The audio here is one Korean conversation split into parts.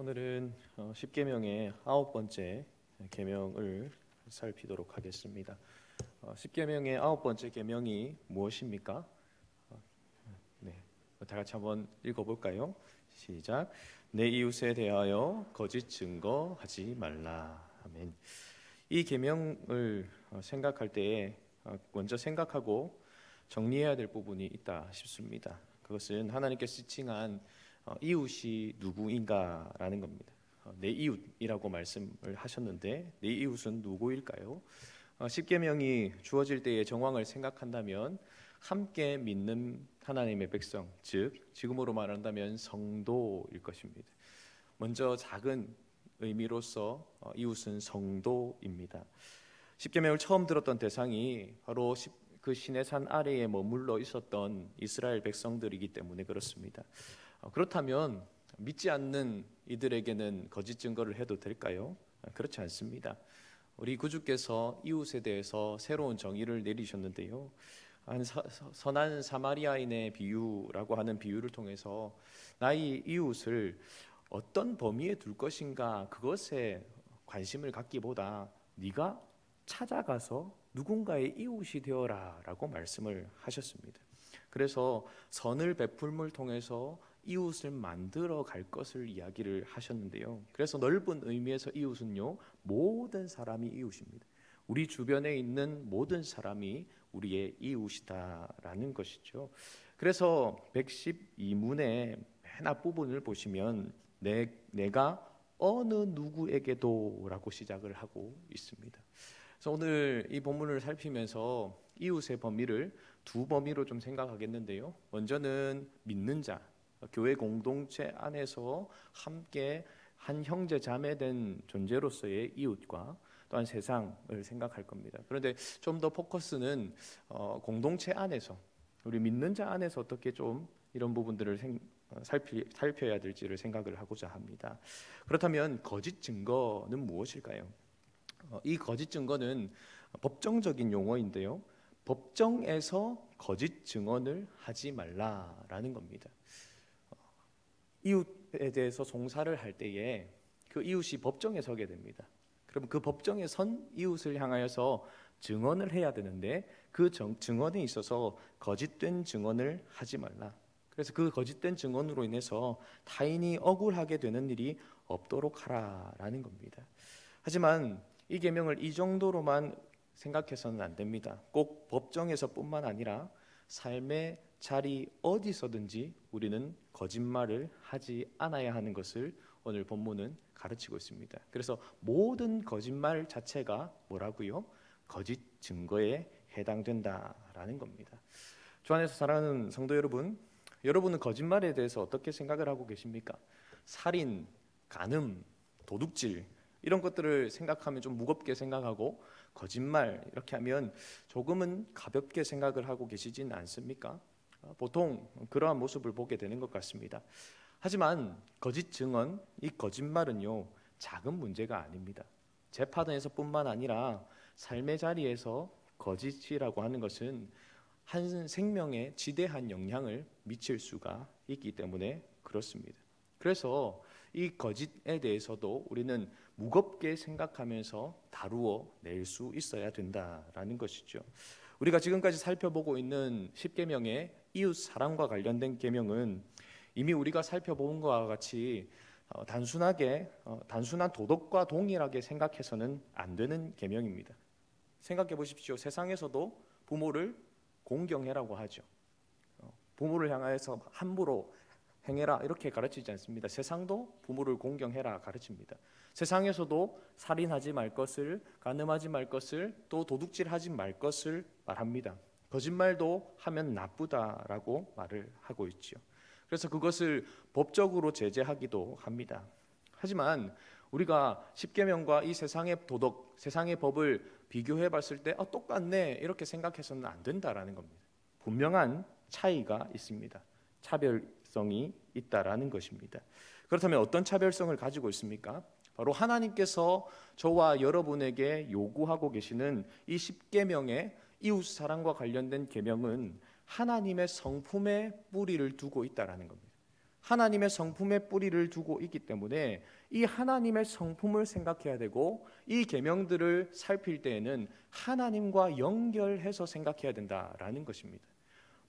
오늘은 십계명의 9번째 계명을 살피도록 하겠습니다. 십계명의 9번째 계명이 무엇입니까? 다 같이 한번 읽어볼까요? 시작. 내 이웃에 대하여 거짓 증거하지 말라. 아멘. 이 계명을 생각할 때에 먼저 생각하고 정리해야 될 부분이 있다 싶습니다. 그것은 하나님께서 지칭한 이웃이 누구인가라는 겁니다. 내 이웃이라고 말씀을 하셨는데 내 이웃은 누구일까요? 십계명이 주어질 때의 정황을 생각한다면 함께 믿는 하나님의 백성, 즉 지금으로 말한다면 성도일 것입니다. 먼저 작은 의미로서 이웃은 성도입니다. 십계명을 처음 들었던 대상이 바로 그 시내산 아래에 머물러 있었던 이스라엘 백성들이기 때문에 그렇습니다. 그렇다면 믿지 않는 이들에게는 거짓 증거를 해도 될까요? 그렇지 않습니다. 우리 구주께서 이웃에 대해서 새로운 정의를 내리셨는데요. 선한 사마리아인의 비유라고 하는 비유를 통해서 나의 이웃을 어떤 범위에 둘 것인가 그것에 관심을 갖기보다 네가 찾아가서 누군가의 이웃이 되어라 라고 말씀을 하셨습니다. 그래서 선을 베풀음을 통해서 이웃을 만들어 갈 것을 이야기를 하셨는데요. 그래서 넓은 의미에서 이웃은요, 모든 사람이 이웃입니다. 우리 주변에 있는 모든 사람이 우리의 이웃이다라는 것이죠. 그래서 112문의 맨 앞부분을 보시면 내가 어느 누구에게도 라고 시작을 하고 있습니다. 그래서 오늘 이 본문을 살피면서 이웃의 범위를 두 범위로 좀 생각하겠는데요. 먼저는 믿는 자, 교회 공동체 안에서 함께 한 형제 자매된 존재로서의 이웃과 또한 세상을 생각할 겁니다. 그런데 좀 더 포커스는 공동체 안에서 우리 믿는 자 안에서 어떻게 좀 이런 부분들을 살펴야 될지를 생각을 하고자 합니다. 그렇다면 거짓 증거는 무엇일까요? 이 거짓 증거는 법정적인 용어인데요. 법정에서 거짓 증언을 하지 말라라는 겁니다. 이웃에 대해서 송사를 할 때에 그 이웃이 법정에 서게 됩니다. 그럼 그 법정에 선 이웃을 향하여서 증언을 해야 되는데 그 증언에 있어서 거짓된 증언을 하지 말라. 그래서 그 거짓된 증언으로 인해서 타인이 억울하게 되는 일이 없도록 하라라는 겁니다. 하지만 이 계명을 이 정도로만 생각해서는 안 됩니다. 꼭 법정에서뿐만 아니라 삶의 자리 어디서든지 우리는 거짓말을 하지 않아야 하는 것을 오늘 본문은 가르치고 있습니다. 그래서 모든 거짓말 자체가 뭐라고요? 거짓 증거에 해당된다라는 겁니다. 주 안에서 사랑하는 성도 여러분, 여러분은 거짓말에 대해서 어떻게 생각을 하고 계십니까? 살인, 간음, 도둑질 이런 것들을 생각하면 좀 무겁게 생각하고 거짓말 이렇게 하면 조금은 가볍게 생각을 하고 계시진 않습니까? 보통 그러한 모습을 보게 되는 것 같습니다. 하지만 거짓 증언, 이 거짓말은요 작은 문제가 아닙니다. 재판에서뿐만 아니라 삶의 자리에서 거짓이라고 하는 것은 한 생명에 지대한 영향을 미칠 수가 있기 때문에 그렇습니다. 그래서 이 거짓에 대해서도 우리는 무겁게 생각하면서 다루어 낼 수 있어야 된다라는 것이죠. 우리가 지금까지 살펴보고 있는 십계명의 이웃 사랑과 관련된 계명은 이미 우리가 살펴본 것과 같이 단순한 도덕과 동일하게 생각해서는 안 되는 계명입니다. 생각해 보십시오. 세상에서도 부모를 공경해라고 하죠. 부모를 향하여서 함부로 행해라 이렇게 가르치지 않습니다. 세상도 부모를 공경해라 가르칩니다. 세상에서도 살인하지 말 것을, 간음하지 말 것을, 또 도둑질하지 말 것을 말합니다. 거짓말도 하면 나쁘다라고 말을 하고 있죠. 그래서 그것을 법적으로 제재하기도 합니다. 하지만 우리가 십계명과 이 세상의 도덕, 세상의 법을 비교해 봤을 때 똑같네 이렇게 생각해서는 안 된다라는 겁니다. 분명한 차이가 있습니다. 차별성이 있다라는 것입니다. 그렇다면 어떤 차별성을 가지고 있습니까? 바로 하나님께서 저와 여러분에게 요구하고 계시는 이 십계명의 이웃 사랑과 관련된 계명은 하나님의 성품에 뿌리를 두고 있다라는 겁니다. 하나님의 성품의 뿌리를 두고 있기 때문에 이 하나님의 성품을 생각해야 되고 이 계명들을 살필 때에는 하나님과 연결해서 생각해야 된다라는 것입니다.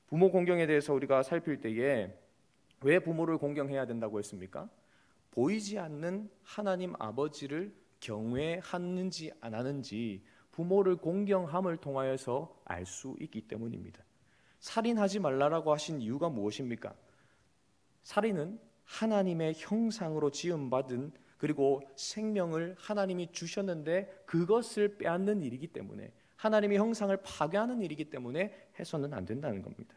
부모 공경에 대해서 우리가 살필 때에 왜 부모를 공경해야 된다고 했습니까? 보이지 않는 하나님 아버지를 경외하는지 안 하는지 부모를 공경함을 통하여서 알 수 있기 때문입니다. 살인하지 말라라고 하신 이유가 무엇입니까? 살인은 하나님의 형상으로 지음받은 그리고 생명을 하나님이 주셨는데 그것을 빼앗는 일이기 때문에 하나님의 형상을 파괴하는 일이기 때문에 해서는 안 된다는 겁니다.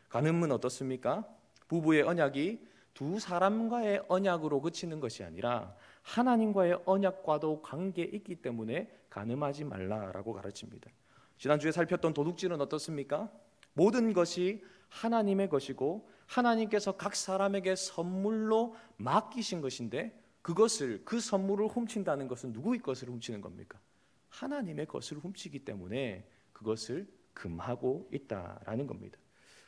간음은 어떻습니까? 부부의 언약이 두 사람과의 언약으로 그치는 것이 아니라 하나님과의 언약과도 관계 있기 때문에 간음하지 말라라고 가르칩니다. 지난주에 살폈던 도둑질은 어떻습니까? 모든 것이 하나님의 것이고 하나님께서 각 사람에게 선물로 맡기신 것인데 그것을 그 선물을 훔친다는 것은 누구의 것을 훔치는 겁니까? 하나님의 것을 훔치기 때문에 그것을 금하고 있다라는 겁니다.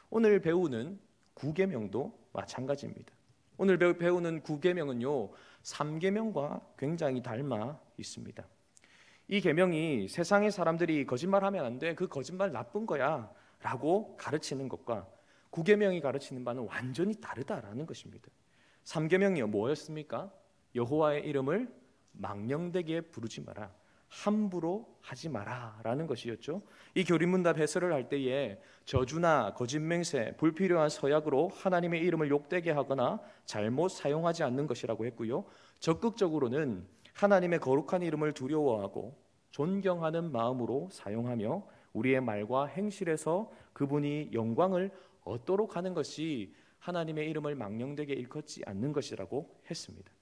오늘 배우는 구계명도 마찬가지입니다. 오늘 배우는 구계명은요 3계명과 굉장히 닮아 있습니다. 이 계명이 세상의 사람들이 거짓말하면 안 돼, 그 거짓말 나쁜 거야 라고 가르치는 것과 구계명이 가르치는 바는 완전히 다르다라는 것입니다. 3계명이요 뭐였습니까? 여호와의 이름을 망령되게 부르지 마라, 함부로 하지 마라 라는 것이었죠. 이 교리문답 해설을 할 때에 저주나 거짓맹세, 불필요한 서약으로 하나님의 이름을 욕되게 하거나 잘못 사용하지 않는 것이라고 했고요, 적극적으로는 하나님의 거룩한 이름을 두려워하고 존경하는 마음으로 사용하며 우리의 말과 행실에서 그분이 영광을 얻도록 하는 것이 하나님의 이름을 망령되게 일컫지 않는 것이라고 했습니다.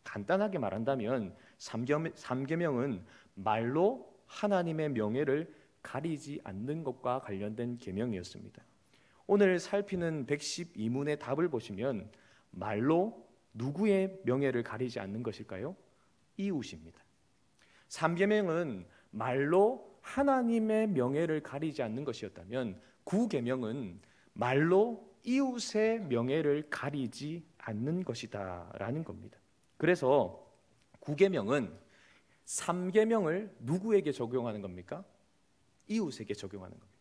간단하게 말한다면 3계명은 말로 하나님의 명예를 가리지 않는 것과 관련된 계명이었습니다. 오늘 살피는 112문의 답을 보시면 말로 누구의 명예를 가리지 않는 것일까요? 이웃입니다. 3계명은 말로 하나님의 명예를 가리지 않는 것이었다면 9계명은 말로 이웃의 명예를 가리지 않는 것이다 라는 겁니다. 그래서 9계명은 3계명을 누구에게 적용하는 겁니까? 이웃에게 적용하는 겁니다.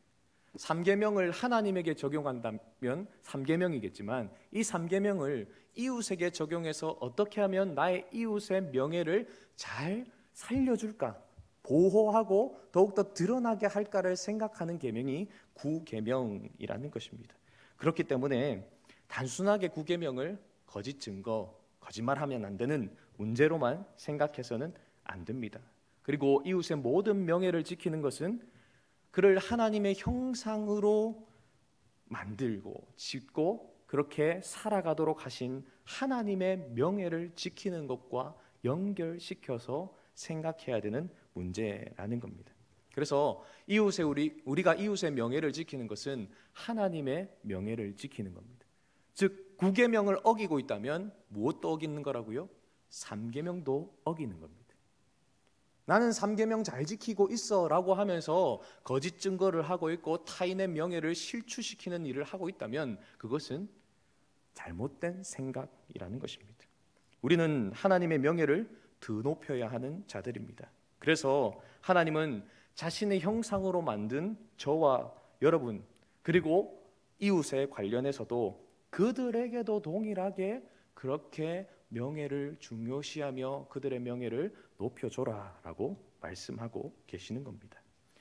3계명을 하나님에게 적용한다면 3계명이겠지만 이 3계명을 이웃에게 적용해서 어떻게 하면 나의 이웃의 명예를 잘 살려줄까, 보호하고 더욱더 드러나게 할까를 생각하는 계명이 9계명이라는 것입니다. 그렇기 때문에 단순하게 9계명을 거짓 증거, 거짓말하면 안 되는 문제로만 생각해서는 안 됩니다. 그리고 이웃의 모든 명예를 지키는 것은 그를 하나님의 형상으로 만들고 짓고 그렇게 살아가도록 하신 하나님의 명예를 지키는 것과 연결시켜서 생각해야 되는 문제라는 겁니다. 그래서 우리가 이웃의 명예를 지키는 것은 하나님의 명예를 지키는 겁니다. 즉 9계명을 어기고 있다면 무엇도 어기는 거라고요? 3계명도 어기는 겁니다. 나는 3계명 잘 지키고 있어 라고 하면서 거짓 증거를 하고 있고 타인의 명예를 실추시키는 일을 하고 있다면 그것은 잘못된 생각이라는 것입니다. 우리는 하나님의 명예를 드높여야 하는 자들입니다. 그래서 하나님은 자신의 형상으로 만든 저와 여러분 그리고 이웃에 관련해서도 그들에게도 동일하게 그렇게 명예를 중요시하며 그들의 명예를 높여줘라라고 말씀하고 계시는 겁니다.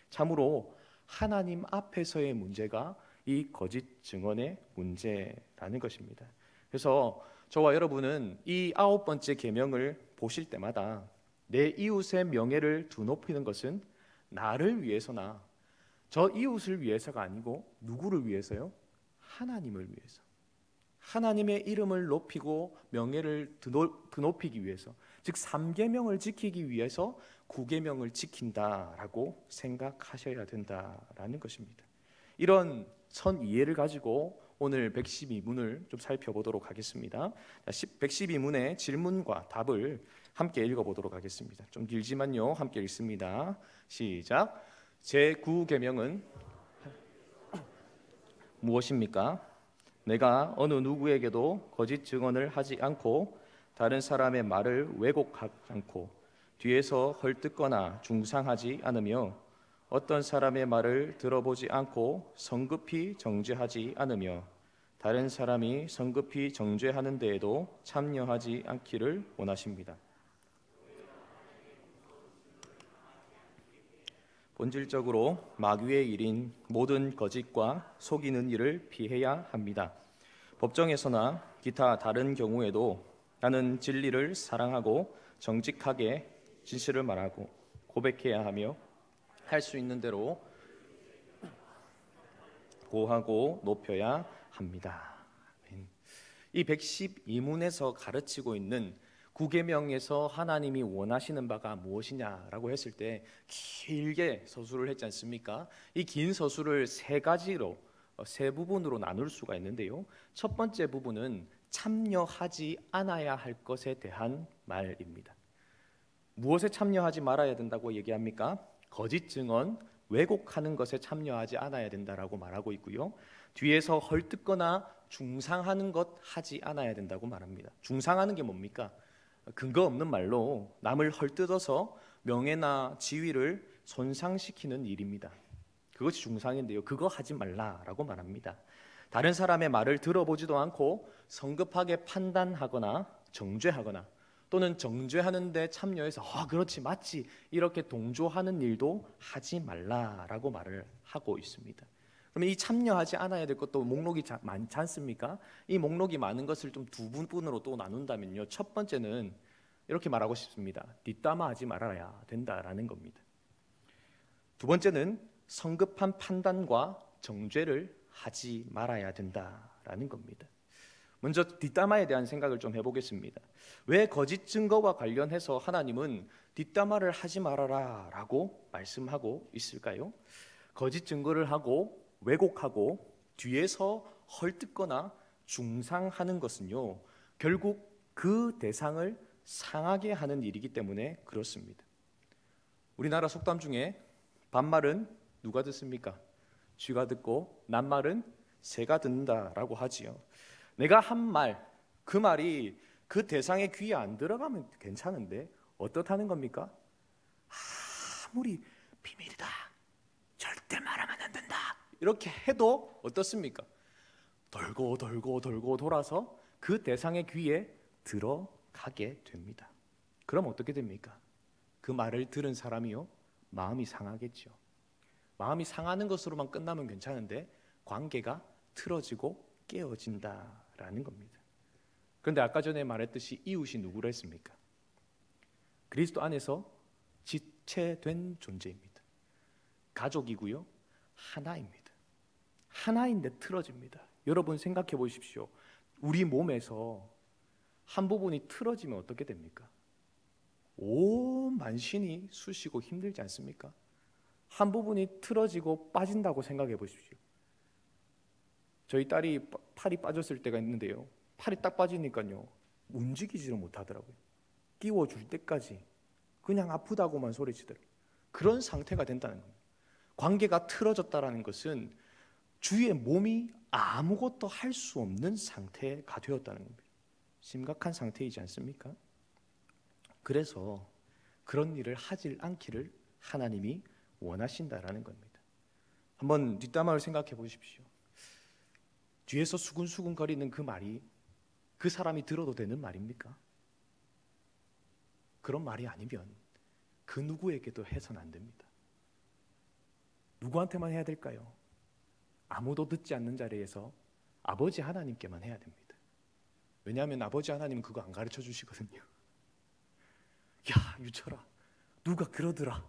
참으로 하나님 앞에서의 문제가 이 거짓 증언의 문제라는 것입니다. 그래서 저와 여러분은 이 9번째 계명을 보실 때마다 내 이웃의 명예를 드높이는 것은 나를 위해서나 저 이웃을 위해서가 아니고 누구를 위해서요? 하나님을 위해서. 하나님의 이름을 높이고 명예를 드높이기 위해서, 즉 3계명을 지키기 위해서 9계명을 지킨다라고 생각하셔야 된다라는 것입니다. 이런 선 이해를 가지고 오늘 112문을 좀 살펴보도록 하겠습니다. 112문의 질문과 답을 함께 읽어보도록 하겠습니다. 좀 길지만요 함께 읽습니다. 시작. 제9계명은 무엇입니까? 내가 어느 누구에게도 거짓 증언을 하지 않고 다른 사람의 말을 왜곡하지 않고 뒤에서 헐뜯거나 중상하지 않으며 어떤 사람의 말을 들어보지 않고 성급히 정죄하지 않으며 다른 사람이 성급히 정죄하는 데에도 참여하지 않기를 원하십니다. 본질적으로 마귀의 일인 모든 거짓과 속이는 일을 피해야 합니다. 법정에서나 기타 다른 경우에도 나는 진리를 사랑하고 정직하게 진실을 말하고 고백해야 하며 할 수 있는 대로 보호하고 높여야 합니다. 이 112문에서 가르치고 있는 구계명에서 하나님이 원하시는 바가 무엇이냐라고 했을 때 길게 서술을 했지 않습니까? 이 긴 서술을 세 가지로 세 부분으로 나눌 수가 있는데요. 첫 번째 부분은 참여하지 않아야 할 것에 대한 말입니다. 무엇에 참여하지 말아야 된다고 얘기합니까? 거짓 증언, 왜곡하는 것에 참여하지 않아야 된다라고 말하고 있고요. 뒤에서 헐뜯거나 중상하는 것 하지 않아야 된다고 말합니다. 중상하는 게 뭡니까? 근거 없는 말로 남을 헐뜯어서 명예나 지위를 손상시키는 일입니다. 그것이 중상인데요. 그거 하지 말라라고 말합니다. 다른 사람의 말을 들어보지도 않고 성급하게 판단하거나 정죄하거나 또는 정죄하는 데 참여해서 그렇지 맞지 이렇게 동조하는 일도 하지 말라라고 말을 하고 있습니다. 그러면 이 참여하지 않아야 될 것도 목록이 많지 않습니까? 이 목록이 많은 것을 좀 두 부분으로 또 나눈다면요. 첫 번째는 이렇게 말하고 싶습니다. 뒷담화하지 말아야 된다라는 겁니다. 두 번째는 성급한 판단과 정죄를 하지 말아야 된다라는 겁니다. 먼저 뒷담화에 대한 생각을 좀 해보겠습니다. 왜 거짓 증거와 관련해서 하나님은 뒷담화를 하지 말아라 라고 말씀하고 있을까요? 거짓 증거를 하고 왜곡하고 뒤에서 헐뜯거나 중상하는 것은요, 결국 그 대상을 상하게 하는 일이기 때문에 그렇습니다. 우리나라 속담 중에 반말은 누가 듣습니까? 쥐가 듣고 낱말은 새가 듣는다라고 하지요. 내가 한 말, 그 말이 그 대상의 귀에 안 들어가면 괜찮은데 어떻다는 겁니까? 아무리 비밀이다, 절대 말하면 안 된다 이렇게 해도 어떻습니까? 돌고 돌아서 그 대상의 귀에 들어가게 됩니다. 그럼 어떻게 됩니까? 그 말을 들은 사람이요, 마음이 상하겠죠. 마음이 상하는 것으로만 끝나면 괜찮은데 관계가 틀어지고 깨어진다라는 겁니다. 그런데 아까 전에 말했듯이 이웃이 누구라 했습니까? 그리스도 안에서 지체된 존재입니다. 가족이고요, 하나입니다. 하나인데 틀어집니다. 여러분 생각해 보십시오. 우리 몸에서 한 부분이 틀어지면 어떻게 됩니까? 온 만신이 쑤시고 힘들지 않습니까? 한 부분이 틀어지고 빠진다고 생각해 보십시오. 저희 딸이 팔이 빠졌을 때가 있는데요, 팔이 딱 빠지니까요 움직이지를 못하더라고요. 끼워줄 때까지 그냥 아프다고만 소리치더라고요. 그런 상태가 된다는 겁니다. 관계가 틀어졌다는 것은 주위의 몸이 아무것도 할 수 없는 상태가 되었다는 겁니다. 심각한 상태이지 않습니까? 그래서 그런 일을 하질 않기를 하나님이 원하신다라는 겁니다. 한번 뒷담화를 생각해 보십시오. 뒤에서 수근수근 거리는 그 말이 그 사람이 들어도 되는 말입니까? 그런 말이 아니면 그 누구에게도 해서는 안 됩니다. 누구한테만 해야 될까요? 아무도 듣지 않는 자리에서 아버지 하나님께만 해야 됩니다. 왜냐하면 아버지 하나님은 그거 안 가르쳐 주시거든요. 야, 유철아, 누가 그러더라.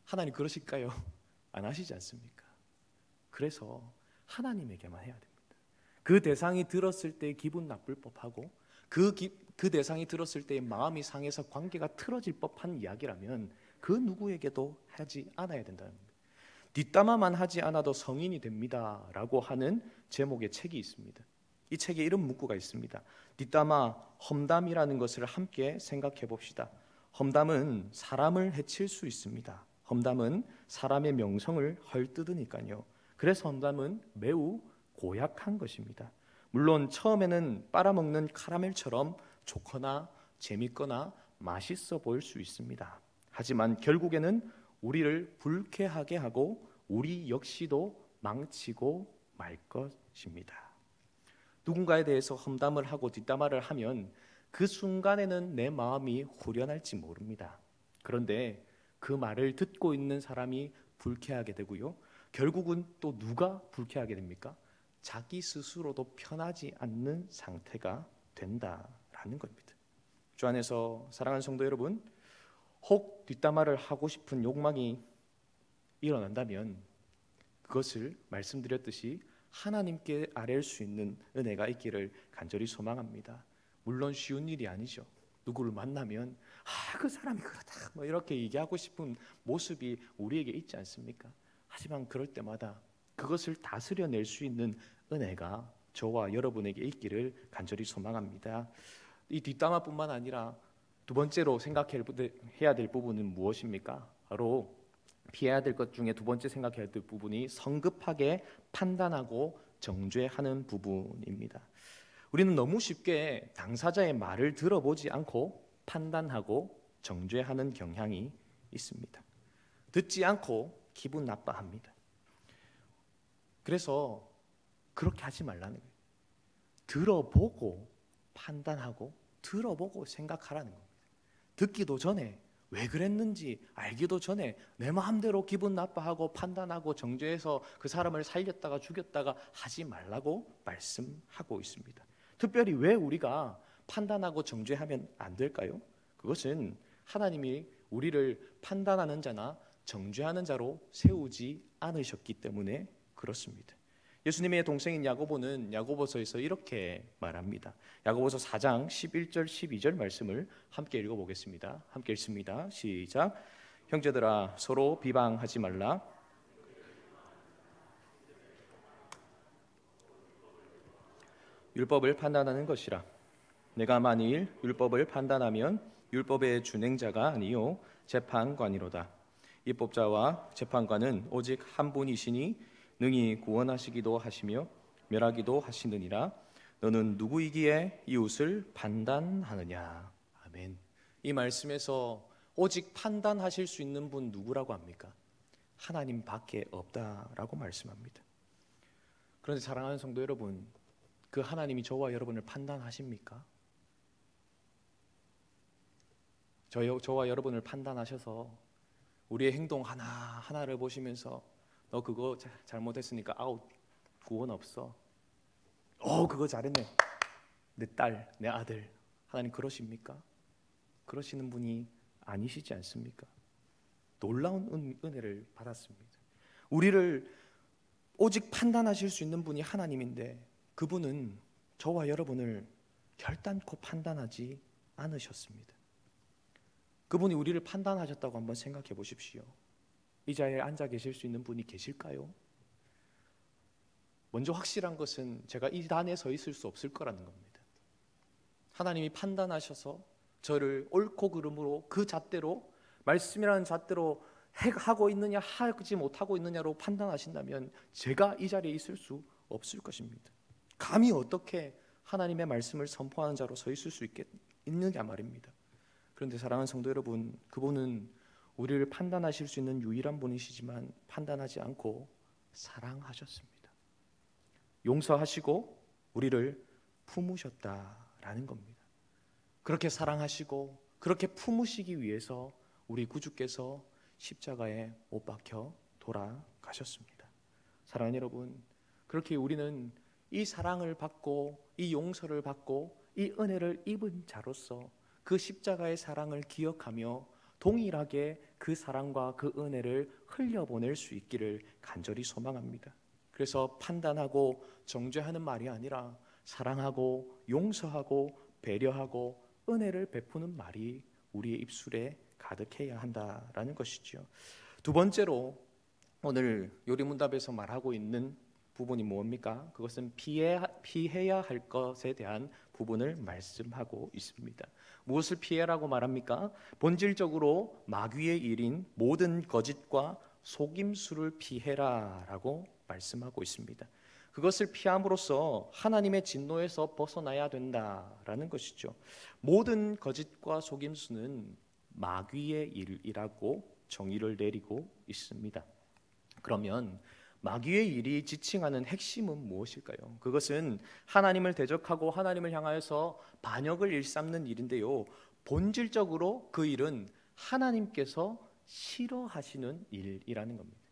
하나님 그러실까요? 안 하시지 않습니까? 그래서 하나님에게만 해야 됩니다. 그 대상이 들었을 때 기분 나쁠 법하고 그 대상이 들었을 때 마음이 상해서 관계가 틀어질 법한 이야기라면 그 누구에게도 하지 않아야 된다는 겁니다. 뒷담화만 하지 않아도 성인이 됩니다 라고 하는 제목의 책이 있습니다. 이 책에 이런 문구가 있습니다. 뒷담화, 험담이라는 것을 함께 생각해 봅시다. 험담은 사람을 해칠 수 있습니다. 험담은 사람의 명성을 헐뜯으니까요. 그래서 험담은 매우 고약한 것입니다. 물론 처음에는 빨아먹는 카라멜처럼 좋거나 재밌거나 맛있어 보일 수 있습니다. 하지만 결국에는 우리를 불쾌하게 하고 우리 역시도 망치고 말 것입니다. 누군가에 대해서 험담을 하고 뒷담화를 하면 그 순간에는 내 마음이 후련할지 모릅니다. 그런데 그 말을 듣고 있는 사람이 불쾌하게 되고요. 결국은 또 누가 불쾌하게 됩니까? 자기 스스로도 편하지 않는 상태가 된다라는 겁니다. 주 안에서 사랑하는 성도 여러분, 혹 뒷담화를 하고 싶은 욕망이 일어난다면 그것을 말씀드렸듯이 하나님께 아뢰일 수 있는 은혜가 있기를 간절히 소망합니다. 물론 쉬운 일이 아니죠. 누구를 만나면 그 사람이 그렇다 뭐 이렇게 얘기하고 싶은 모습이 우리에게 있지 않습니까? 하지만 그럴 때마다 그것을 다스려낼 수 있는 은혜가 저와 여러분에게 있기를 간절히 소망합니다. 이 뒷담화뿐만 아니라 두 번째로 생각해야 될 부분은 무엇입니까? 바로 피해야 될 것 중에 두 번째 생각해야 될 부분이 성급하게 판단하고 정죄하는 부분입니다. 우리는 너무 쉽게 당사자의 말을 들어보지 않고 판단하고 정죄하는 경향이 있습니다. 듣지 않고 기분 나빠합니다. 그래서 그렇게 하지 말라는 거예요. 들어보고 판단하고 들어보고 생각하라는 겁니다. 듣기도 전에 왜 그랬는지 알기도 전에 내 마음대로 기분 나빠하고 판단하고 정죄해서 그 사람을 살렸다가 죽였다가 하지 말라고 말씀하고 있습니다. 특별히 왜 우리가 판단하고 정죄하면 안 될까요? 그것은 하나님이 우리를 판단하는 자나 정죄하는 자로 세우지 않으셨기 때문에 그렇습니다. 예수님의 동생인 야고보는 야고보서에서 이렇게 말합니다. 야고보서 4장 11절 12절 말씀을 함께 읽어보겠습니다. 함께 읽습니다. 시작. 형제들아 서로 비방하지 말라. 율법을 판단하는 것이라. 내가 만일 율법을 판단하면 율법의 준행자가 아니요 재판관이로다. 입법자와 재판관은 오직 한 분이시니 능히 구원하시기도 하시며 멸하기도 하시느니라. 너는 누구이기에 이웃을 판단하느냐. 아멘. 이 말씀에서 오직 판단하실 수 있는 분 누구라고 합니까? 하나님밖에 없다라고 말씀합니다. 그런데 사랑하는 성도 여러분, 그 하나님이 저와 여러분을 판단하십니까? 저와 여러분을 판단하셔서 우리의 행동 하나하나를 보시면서 너 그거 잘못했으니까 아웃, 구원 없어. 그거 잘했네. 내 딸, 내 아들. 하나님 그러십니까? 그러시는 분이 아니시지 않습니까? 놀라운 은혜를 받았습니다. 우리를 오직 판단하실 수 있는 분이 하나님인데 그분은 저와 여러분을 결단코 판단하지 않으셨습니다. 그분이 우리를 판단하셨다고 한번 생각해 보십시오. 이 자리에 앉아 계실 수 있는 분이 계실까요? 먼저 확실한 것은 제가 이 단에 서 있을 수 없을 거라는 겁니다. 하나님이 판단하셔서 저를 옳고 그름으로 그 잣대로 말씀이라는 잣대로 하고 있느냐 하지 못하고 있느냐로 판단하신다면 제가 이 자리에 있을 수 없을 것입니다. 감히 어떻게 하나님의 말씀을 선포하는 자로 서 있을 수 있느냐 말입니다. 그런데 사랑하는 성도 여러분, 그분은 우리를 판단하실 수 있는 유일한 분이시지만 판단하지 않고 사랑하셨습니다. 용서하시고 우리를 품으셨다라는 겁니다. 그렇게 사랑하시고 그렇게 품으시기 위해서 우리 구주께서 십자가에 못 박혀 돌아가셨습니다. 사랑하는 여러분, 그렇게 우리는 이 사랑을 받고 이 용서를 받고 이 은혜를 입은 자로서 그 십자가의 사랑을 기억하며 동일하게 그 사랑과 그 은혜를 흘려보낼 수 있기를 간절히 소망합니다. 그래서 판단하고 정죄하는 말이 아니라 사랑하고 용서하고 배려하고 은혜를 베푸는 말이 우리의 입술에 가득해야 한다라는 것이죠. 두 번째로 오늘 요리문답에서 말하고 있는 부분이 뭡니까? 그것은 피해야 할 것에 대한 부분을 말씀하고 있습니다. 무엇을 피해라고 말합니까? 본질적으로 마귀의 일인 모든 거짓과 속임수를 피해라라고 말씀하고 있습니다. 그것을 피함으로써 하나님의 진노에서 벗어나야 된다라는 것이죠. 모든 거짓과 속임수는 마귀의 일이라고 정의를 내리고 있습니다. 그러면 마귀의 일이 지칭하는 핵심은 무엇일까요? 그것은 하나님을 대적하고 하나님을 향하여서 반역을 일삼는 일인데요. 본질적으로 그 일은 하나님께서 싫어하시는 일이라는 겁니다.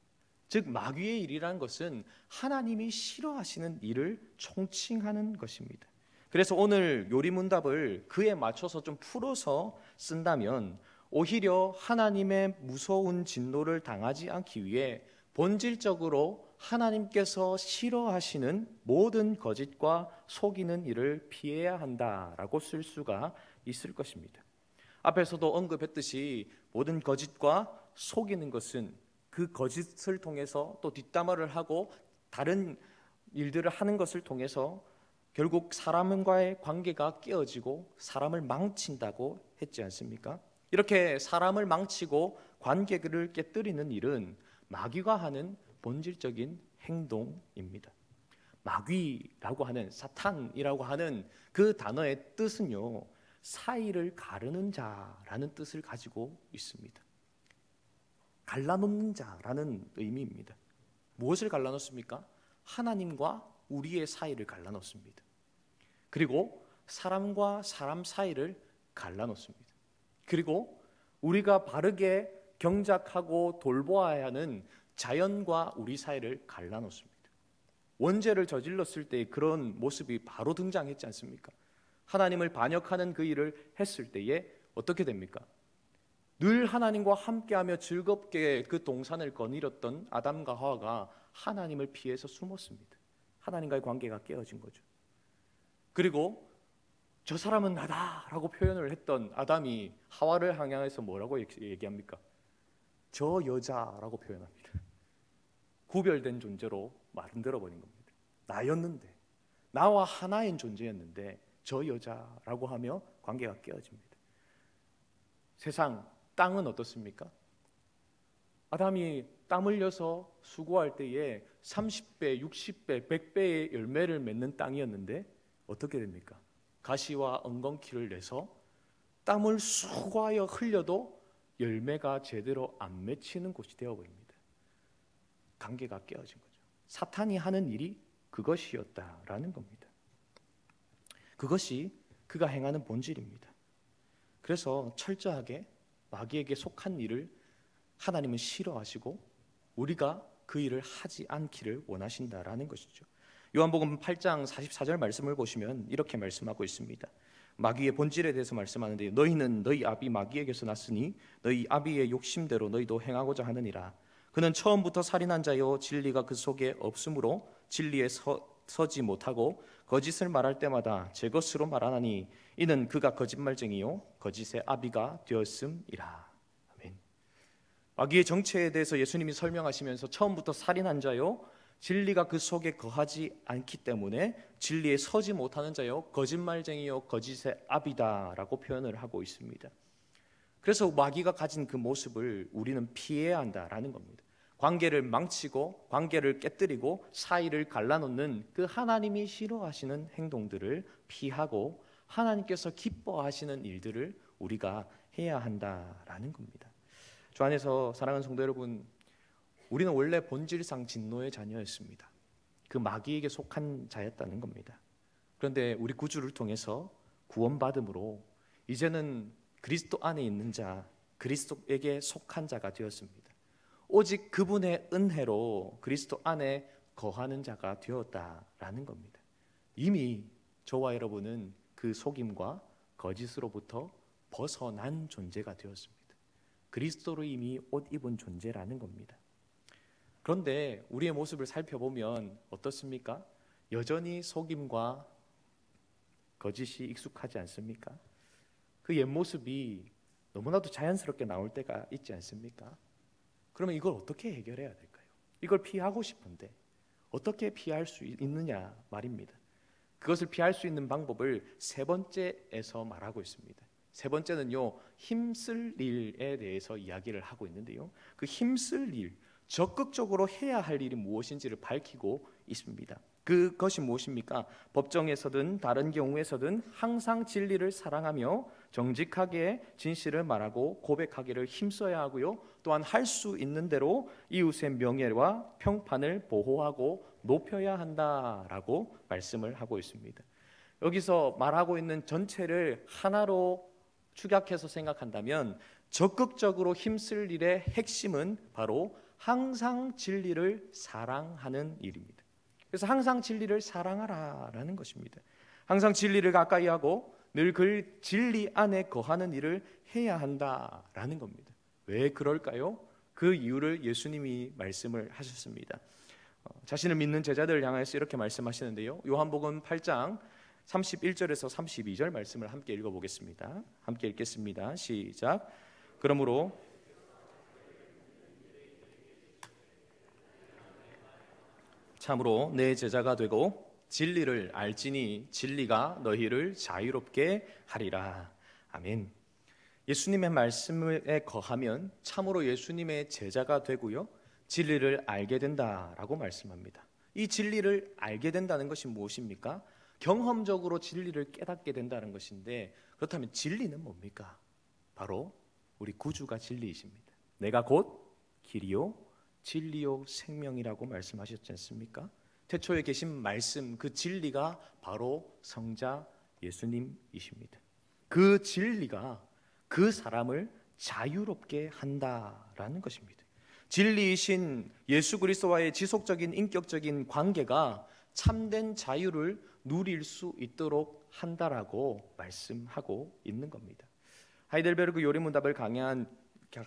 즉 마귀의 일이라는 것은 하나님이 싫어하시는 일을 총칭하는 것입니다. 그래서 오늘 요리문답을 그에 맞춰서 좀 풀어서 쓴다면 오히려 하나님의 무서운 진노를 당하지 않기 위해 본질적으로 하나님께서 싫어하시는 모든 거짓과 속이는 일을 피해야 한다라고 쓸 수가 있을 것입니다. 앞에서도 언급했듯이 모든 거짓과 속이는 것은 그 거짓을 통해서 또 뒷담화를 하고 다른 일들을 하는 것을 통해서 결국 사람과의 관계가 깨어지고 사람을 망친다고 했지 않습니까? 이렇게 사람을 망치고 관계를 깨뜨리는 일은 마귀가 하는 본질적인 행동입니다. 마귀라고 하는, 사탄이라고 하는 그 단어의 뜻은요, 사이를 가르는 자라는 뜻을 가지고 있습니다. 갈라놓는 자라는 의미입니다. 무엇을 갈라놓습니까? 하나님과 우리의 사이를 갈라놓습니다. 그리고 사람과 사람 사이를 갈라놓습니다. 그리고 우리가 바르게 경작하고 돌보아야 하는 자연과 우리 사이를 갈라놓습니다. 원죄를 저질렀을 때 그런 모습이 바로 등장했지 않습니까? 하나님을 반역하는 그 일을 했을 때에 어떻게 됩니까? 늘 하나님과 함께하며 즐겁게 그 동산을 거닐었던 아담과 하와가 하나님을 피해서 숨었습니다. 하나님과의 관계가 깨어진 거죠. 그리고 저 사람은 나다라고 표현을 했던 아담이 하와를 향해서 뭐라고 얘기합니까? 저 여자라고 표현합니다. 구별된 존재로 만들어버린 겁니다. 나였는데, 나와 하나인 존재였는데 저 여자라고 하며 관계가 깨어집니다. 세상, 땅은 어떻습니까? 아담이 땀 흘려서 수고할 때에 30배, 60배, 100배의 열매를 맺는 땅이었는데 어떻게 됩니까? 가시와 엉겅퀴를 내서 땀을 수고하여 흘려도 열매가 제대로 안 맺히는 곳이 되어버립니다. 관계가 깨어진 거죠. 사탄이 하는 일이 그것이었다라는 겁니다. 그것이 그가 행하는 본질입니다. 그래서 철저하게 마귀에게 속한 일을 하나님은 싫어하시고 우리가 그 일을 하지 않기를 원하신다라는 것이죠. 요한복음 8장 44절 말씀을 보시면 이렇게 말씀하고 있습니다. 마귀의 본질에 대해서 말씀하는데 너희는 너희 아비 마귀에게서 났으니 너희 아비의 욕심대로 너희도 행하고자 하느니라. 그는 처음부터 살인한 자요 진리가 그 속에 없으므로 진리에 서지 못하고 거짓을 말할 때마다 제 것으로 말하나니 이는 그가 거짓말쟁이요 거짓의 아비가 되었음이라. 아멘. 마귀의 정체에 대해서 예수님이 설명하시면서 처음부터 살인한 자요 진리가 그 속에 거하지 않기 때문에 진리에 서지 못하는 자요 거짓말쟁이요 거짓의 아비다라고 표현을 하고 있습니다. 그래서 마귀가 가진 그 모습을 우리는 피해야 한다라는 겁니다. 관계를 망치고 관계를 깨뜨리고 사이를 갈라놓는 그 하나님이 싫어하시는 행동들을 피하고 하나님께서 기뻐하시는 일들을 우리가 해야 한다라는 겁니다. 주 안에서 사랑하는 성도 여러분, 우리는 원래 본질상 진노의 자녀였습니다. 그 마귀에게 속한 자였다는 겁니다. 그런데 우리 구주를 통해서 구원받음으로 이제는 그리스도 안에 있는 자, 그리스도에게 속한 자가 되었습니다. 오직 그분의 은혜로 그리스도 안에 거하는 자가 되었다라는 겁니다. 이미 저와 여러분은 그 속임과 거짓으로부터 벗어난 존재가 되었습니다. 그리스도로 이미 옷 입은 존재라는 겁니다. 그런데 우리의 모습을 살펴보면 어떻습니까? 여전히 속임과 거짓이 익숙하지 않습니까? 그 옛 모습이 너무나도 자연스럽게 나올 때가 있지 않습니까? 그러면 이걸 어떻게 해결해야 될까요? 이걸 피하고 싶은데 어떻게 피할 수 있느냐 말입니다. 그것을 피할 수 있는 방법을 세 번째에서 말하고 있습니다. 세 번째는요, 힘쓸 일에 대해서 이야기를 하고 있는데요. 그 힘쓸 일, 적극적으로 해야 할 일이 무엇인지를 밝히고 있습니다. 그것이 무엇입니까? 법정에서든 다른 경우에서든 항상 진리를 사랑하며 정직하게 진실을 말하고 고백하기를 힘써야 하고요. 또한 할 수 있는 대로 이웃의 명예와 평판을 보호하고 높여야 한다라고 말씀을 하고 있습니다. 여기서 말하고 있는 전체를 하나로 축약해서 생각한다면 적극적으로 힘쓸 일의 핵심은 바로 항상 진리를 사랑하는 일입니다. 그래서 항상 진리를 사랑하라라는 것입니다. 항상 진리를 가까이 하고 늘 그 진리 안에 거하는 일을 해야 한다라는 겁니다. 왜 그럴까요? 그 이유를 예수님이 말씀을 하셨습니다. 자신을 믿는 제자들을 향해서 이렇게 말씀하시는데요. 요한복음 8장 31절에서 32절 말씀을 함께 읽어보겠습니다. 함께 읽겠습니다. 시작. 그러므로 참으로 내 제자가 되고 진리를 알지니 진리가 너희를 자유롭게 하리라. 아멘. 예수님의 말씀에 거하면 참으로 예수님의 제자가 되고요, 진리를 알게 된다라고 말씀합니다. 이 진리를 알게 된다는 것이 무엇입니까? 경험적으로 진리를 깨닫게 된다는 것인데, 그렇다면 진리는 뭡니까? 바로 우리 구주가 진리이십니다. 내가 곧 길이요 진리요 생명이라고 말씀하셨지 않습니까? 태초에 계신 말씀, 그 진리가 바로 성자 예수님이십니다. 그 진리가 그 사람을 자유롭게 한다라는 것입니다. 진리이신 예수 그리스도와의 지속적인 인격적인 관계가 참된 자유를 누릴 수 있도록 한다라고 말씀하고 있는 겁니다. 하이델베르그 요리문답을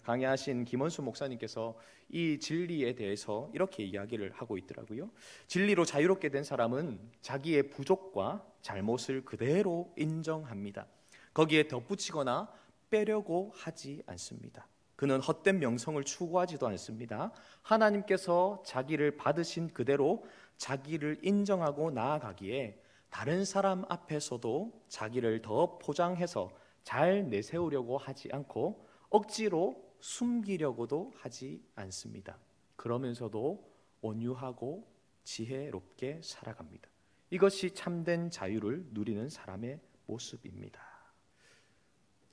강의하신 김원수 목사님께서 이 진리에 대해서 이렇게 이야기를 하고 있더라고요. 진리로 자유롭게 된 사람은 자기의 부족과 잘못을 그대로 인정합니다. 거기에 덧붙이거나 빼려고 하지 않습니다. 그는 헛된 명성을 추구하지도 않습니다. 하나님께서 자기를 받으신 그대로 자기를 인정하고 나아가기에 다른 사람 앞에서도 자기를 더 포장해서 잘 내세우려고 하지 않고 억지로 숨기려고도 하지 않습니다. 그러면서도 온유하고 지혜롭게 살아갑니다. 이것이 참된 자유를 누리는 사람의 모습입니다.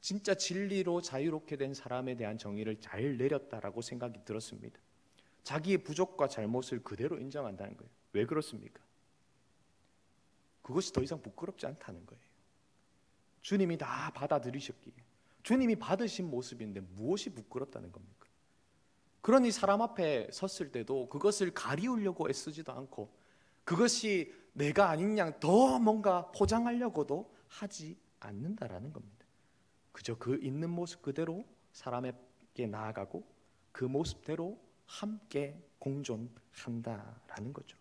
진짜 진리로 자유롭게 된 사람에 대한 정의를 잘 내렸다라고 생각이 들었습니다. 자기의 부족과 잘못을 그대로 인정한다는 거예요. 왜 그렇습니까? 그것이 더 이상 부끄럽지 않다는 거예요. 주님이 다 받아들이셨기에, 주님이 받으신 모습인데 무엇이 부끄럽다는 겁니까? 그러니 사람 앞에 섰을 때도 그것을 가리우려고 애쓰지도 않고 그것이 내가 아닌 양 더 뭔가 포장하려고도 하지 않는다라는 겁니다. 그저 그 있는 모습 그대로 사람에게 나아가고 그 모습대로 함께 공존한다라는 거죠.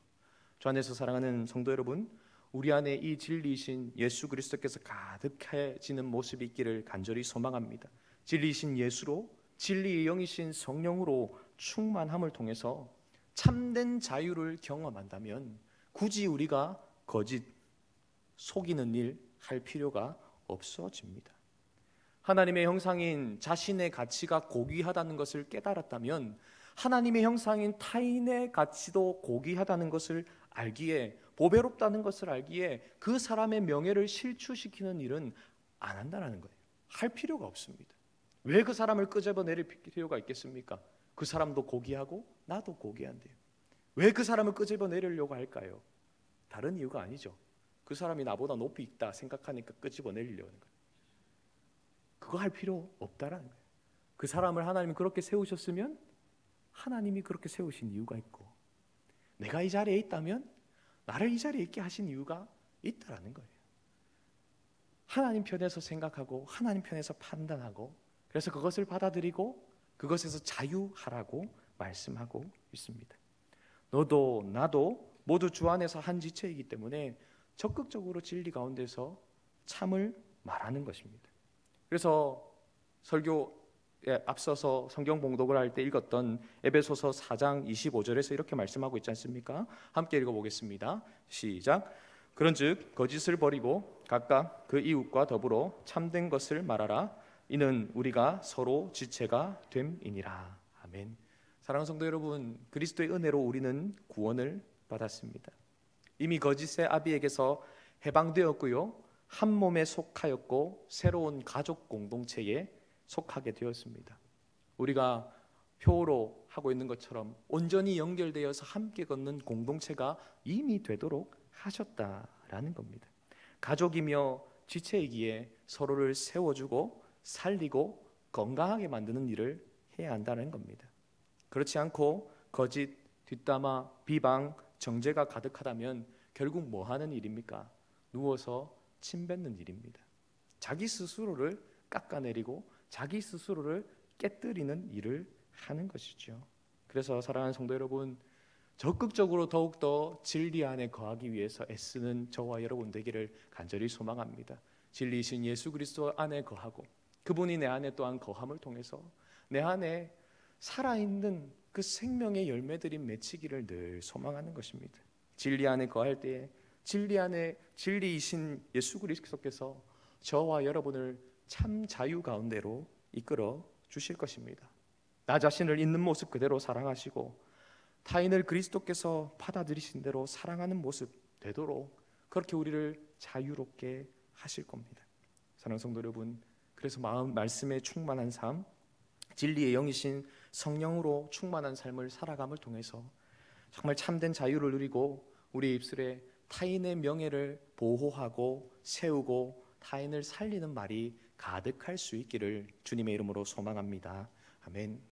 주 안에서 사랑하는 성도 여러분, 우리 안에 이 진리이신 예수 그리스도께서 가득해지는 모습이 있기를 간절히 소망합니다. 진리이신 예수로, 진리의 영이신 성령으로 충만함을 통해서 참된 자유를 경험한다면 굳이 우리가 거짓, 속이는 일 할 필요가 없어집니다. 하나님의 형상인 자신의 가치가 고귀하다는 것을 깨달았다면 하나님의 형상인 타인의 가치도 고귀하다는 것을 알기에, 보배롭다는 것을 알기에 그 사람의 명예를 실추시키는 일은 안 한다는 거예요. 할 필요가 없습니다. 왜 그 사람을 끄집어내릴 필요가 있겠습니까? 그 사람도 고귀하고 나도 고귀한데요. 왜 그 사람을 끄집어내려고 할까요? 다른 이유가 아니죠. 그 사람이 나보다 높이 있다 생각하니까 끄집어내려고 하는 거예요. 그거 할 필요 없다라는 거예요. 그 사람을 하나님이 그렇게 세우셨으면 하나님이 그렇게 세우신 이유가 있고, 내가 이 자리에 있다면 나를 이 자리에 있게 하신 이유가 있다라는 거예요. 하나님 편에서 생각하고 하나님 편에서 판단하고, 그래서 그것을 받아들이고 그것에서 자유하라고 말씀하고 있습니다. 너도 나도 모두 주 안에서 한 지체이기 때문에 적극적으로 진리 가운데서 참을 말하는 것입니다. 그래서 설교에 앞서서 성경 봉독을 할 때 읽었던 에베소서 4장 25절에서 이렇게 말씀하고 있지 않습니까? 함께 읽어보겠습니다. 시작. 그런즉 거짓을 버리고 각각 그 이웃과 더불어 참된 것을 말하라. 이는 우리가 서로 지체가 됨이니라. 아멘. 사랑하는 성도 여러분, 그리스도의 은혜로 우리는 구원을 받았습니다. 이미 거짓의 아비에게서 해방되었고요, 한 몸에 속하였고 새로운 가족 공동체에 속하게 되었습니다. 우리가 표로 하고 있는 것처럼 온전히 연결되어서 함께 걷는 공동체가 이미 되도록 하셨다라는 겁니다. 가족이며 지체이기에 서로를 세워주고 살리고 건강하게 만드는 일을 해야 한다는 겁니다. 그렇지 않고 거짓, 뒷담화, 비방, 정죄가 가득하다면 결국 뭐 하는 일입니까? 누워서 침 뱉는 일입니다. 자기 스스로를 깎아내리고 자기 스스로를 깨뜨리는 일을 하는 것이죠. 그래서 사랑하는 성도 여러분, 적극적으로 더욱더 진리 안에 거하기 위해서 애쓰는 저와 여러분 되기를 간절히 소망합니다. 진리이신 예수 그리스도 안에 거하고 그분이 내 안에 또한 거함을 통해서 내 안에 살아있는 그 생명의 열매들이 맺히기를 늘 소망하는 것입니다. 진리 안에 거할 때에 진리 안에 진리이신 예수 그리스도께서 저와 여러분을 참 자유 가운데로 이끌어 주실 것입니다. 나 자신을 있는 모습 그대로 사랑하시고 타인을 그리스도께서 받아들이신 대로 사랑하는 모습 되도록 그렇게 우리를 자유롭게 하실 겁니다. 사랑하는 성도 여러분, 그래서 말씀에 충만한 삶, 진리의 영이신 성령으로 충만한 삶을 살아감을 통해서 정말 참된 자유를 누리고 우리 입술에 타인의 명예를 보호하고 세우고 타인을 살리는 말이 가득할 수 있기를 주님의 이름으로 소망합니다. 아멘.